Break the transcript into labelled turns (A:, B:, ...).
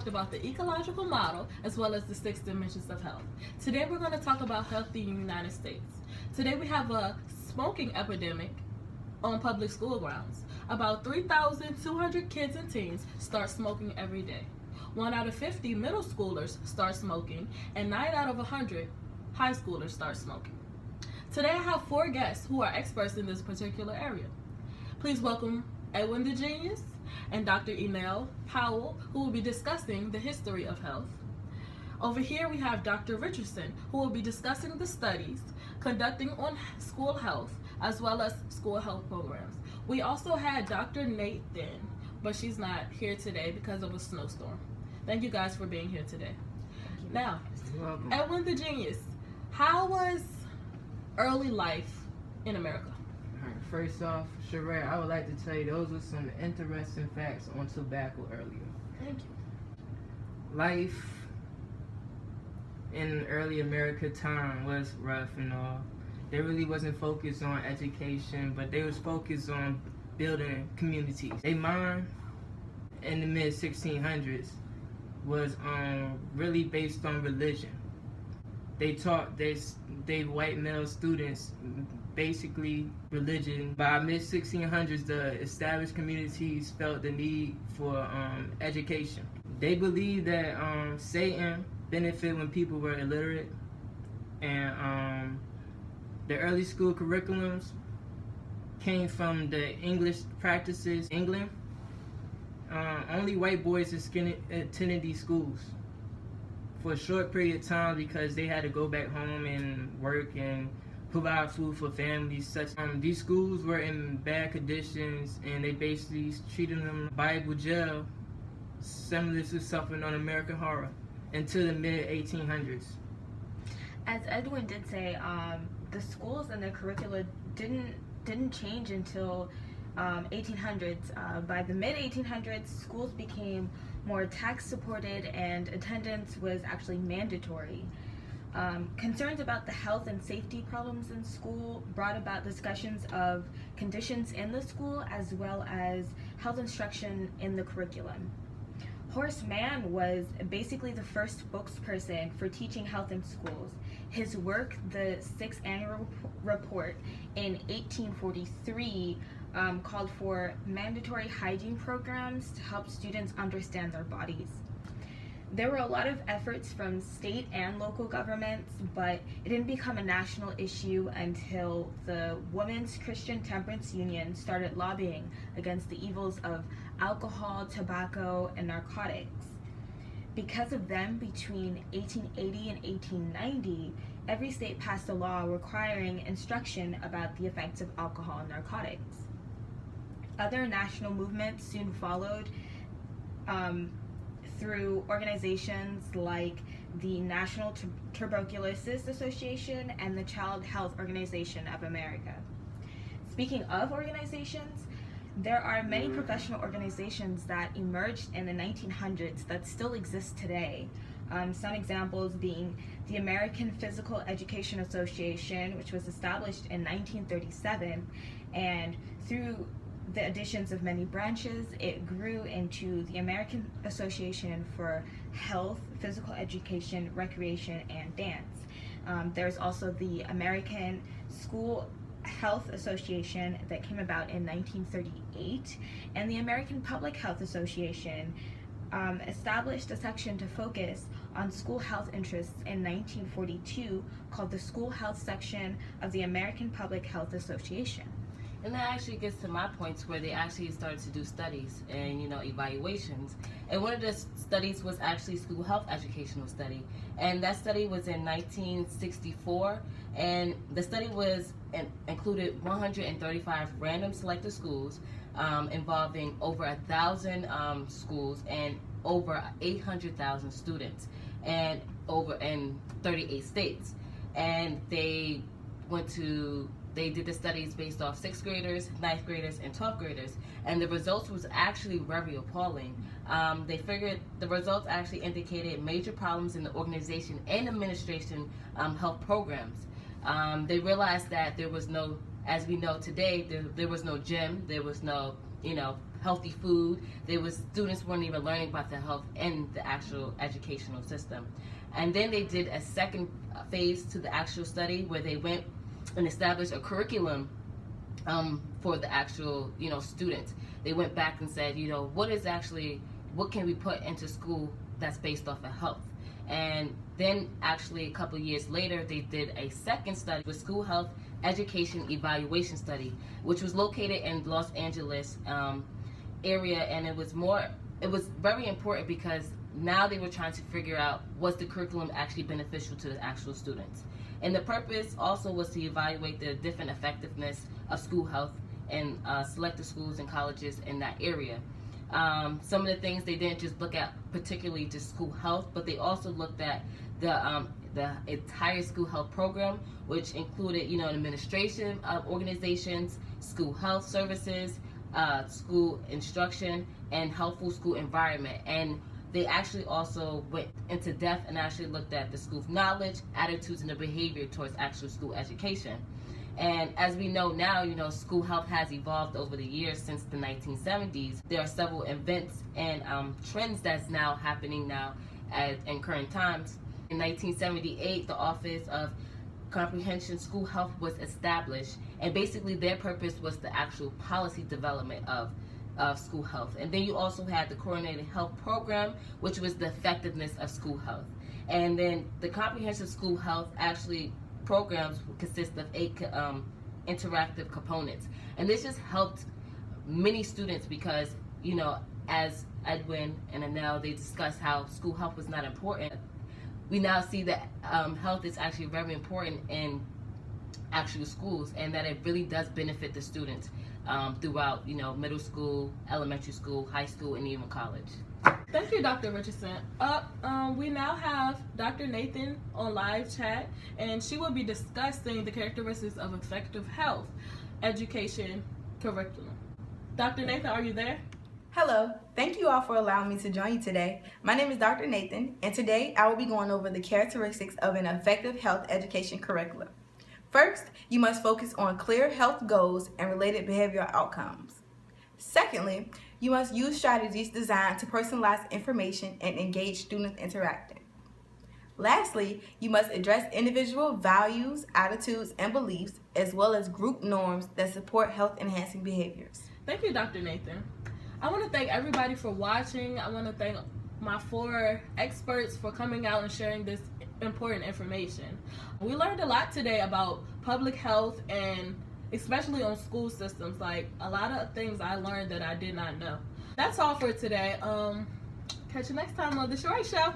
A: about the ecological model as well as the 6 dimensions of health. Today we're going to talk about health in the United States. Today we have a smoking epidemic on public school grounds. About 3,200 kids and teens start smoking every day. 1 out of 50 middle schoolers start smoking, and 9 out of 100 high schoolers start smoking. Today I have 4 guests who are experts in this particular area. Please welcome Edwin the Genius and Dr. Enel Powell, who will be discussing the history of health. Over here we have Dr. Richardson, who will be discussing the studies conducting on school health as well as school health programs. We also had Dr. Nathan, but she's not here today because of a snowstorm. Thank you guys for being here today. Now, Edwin the Genius, how was early life in America?
B: First off, Sheree, I would like to tell you those were some interesting facts on tobacco earlier.
A: Thank you.
B: Life in early America time was rough and all. They really wasn't focused on education, but they was focused on building communities. They mind in the mid 1600s was really based on religion. They taught they white male students basically religion. By mid 1600s, the established communities felt the need for education. They believed that Satan benefited when people were illiterate, and the early school curriculums came from the English practices. England, only white boys attended these schools for a short period of time because they had to go back home and work and provide food for families. These schools were in bad conditions, and they basically treated them Bible jail, similar to something on American Horror, until the mid 1800s.
C: As Edwin did say, the schools and the curricula didn't change until 1800s. By the mid 1800s, schools became more tax supported and attendance was actually mandatory. Concerns about the health and safety problems in school brought about discussions of conditions in the school as well as health instruction in the curriculum. Horace Mann was basically the first spokesperson for teaching health in schools. His work, the 6th Annual Report in 1843, called for mandatory hygiene programs to help students understand their bodies. There were a lot of efforts from state and local governments, but it didn't become a national issue until the Women's Christian Temperance Union started lobbying against the evils of alcohol, tobacco, and narcotics. Because of them, between 1880 and 1890, every state passed a law requiring instruction about the effects of alcohol and narcotics. Other national movements soon followed through organizations like the National Tuberculosis Association and the Child Health Organization of America. Speaking of organizations, there are many professional organizations that emerged in the 1900s that still exist today. Some examples being the American Physical Education Association, which was established in 1937, and through the additions of many branches, it grew into the American Association for Health, Physical Education, Recreation, and Dance. There's also the American School Health Association that came about in 1938, and the American Public Health Association established a section to focus on school health interests in 1942 called the School Health Section of the American Public Health Association.
D: And that actually gets to my points where they actually started to do studies and, evaluations. And one of the studies was actually school health educational study. And that study was in 1964. And the study included 135 random selected schools involving over 1,000 schools and over 800,000 students and over in 38 states. And they did the studies based off 6th graders, 9th graders, and 12th graders, and the results was actually very appalling. They figured the results actually indicated major problems in the organization and administration health programs. They realized that there was no, as we know today, there was no gym, there was no, healthy food. Students weren't even learning about their health in the actual educational system. And then they did a second phase to the actual study where they went and established a curriculum for the actual, students. They went back and said, what can we put into school that's based off of health? And then actually a couple of years later, they did a second study with School Health Education Evaluation Study, which was located in Los Angeles area. And it was very important because now they were trying to figure out, was the curriculum actually beneficial to the actual students? And the purpose also was to evaluate the different effectiveness of school health in selected schools and colleges in that area. Some of the things they didn't just look at particularly just school health, but they also looked at the entire school health program, which included, administration of organizations, school health services, school instruction, and healthful school environment. And they actually also went into depth and actually looked at the school's knowledge, attitudes, and the behavior towards actual school education. And as we know now, school health has evolved over the years since the 1970s. There are several events and trends that's now happening now in current times. In 1978, the Office of Comprehensive School Health was established, and basically their purpose was the actual policy development of school health. And then you also had the Coordinated Health Program, which was the effectiveness of school health. And then the Comprehensive School Health actually programs consist of 8 interactive components. And this just helped many students because, as Edwin and Anel, they discussed how school health was not important. We now see that health is actually very important in actual schools, and that it really does benefit the students throughout, middle school, elementary school, high school, and even college.
A: Thank you, Dr. Richardson. We now have Dr. Nathan on live chat, and she will be discussing the characteristics of effective health education curriculum. Dr. Nathan, are you there?
E: Hello, thank you all for allowing me to join you today. My name is Dr. Nathan, and today I will be going over the characteristics of an effective health education curriculum. First, you must focus on clear health goals and related behavioral outcomes. Secondly, you must use strategies designed to personalize information and engage students interacting. Lastly, you must address individual values, attitudes, and beliefs, as well as group norms that support health-enhancing behaviors.
A: Thank you, Dr. Nathan. I want to thank everybody for watching. I want to thank my 4 experts for coming out and sharing this important information. We learned a lot today about public health, and especially on school systems. Like, a lot of things I learned that I did not know. That's all for today. Catch you next time on The Sheree Show.